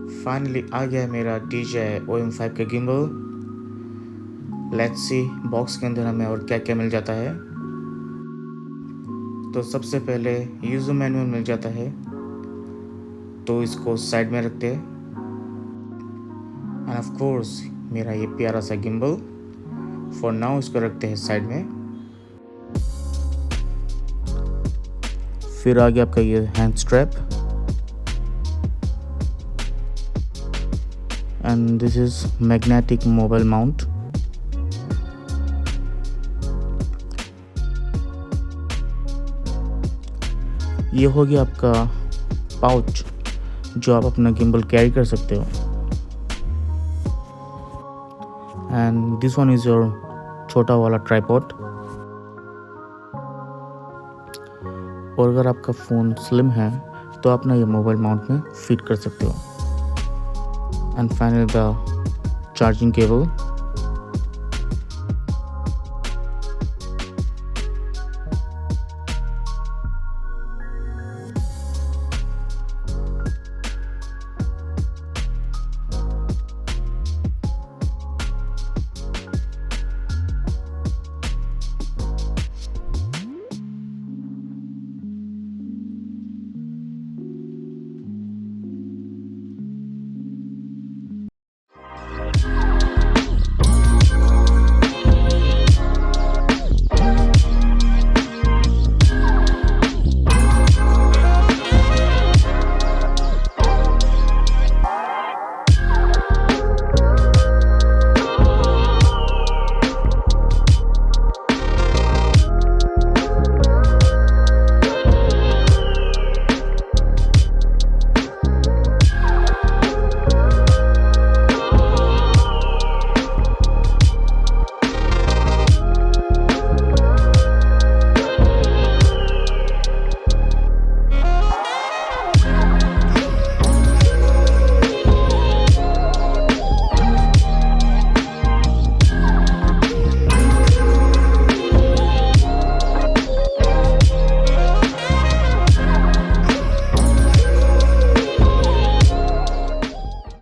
Finally आ गया है मेरा DJI OM 5 का गिम्बल। लेट्स सी बॉक्स के अंदर हमें और क्या क्या मिल जाता है। तो सबसे पहले यूज़र मैनुअल मिल जाता है, तो इसको साइड में रखते हैं। एंड ऑफ कोर्स मेरा ये प्यारा सा गिम्बल फॉर नाउ इसको रखते हैं साइड में। फिर आगे आपका ये hand strap and this is magnetic mobile mount. ये हो गया आपका पाउच जो आप अपना गिम्बल कैरी कर सकते हो। And this one is your छोटा वाला ट्राइपॉड। और अगर आपका फ़ोन स्लिम है तो आप ना ये मोबाइल माउंट में फिट कर सकते हो। And finally the charging cable.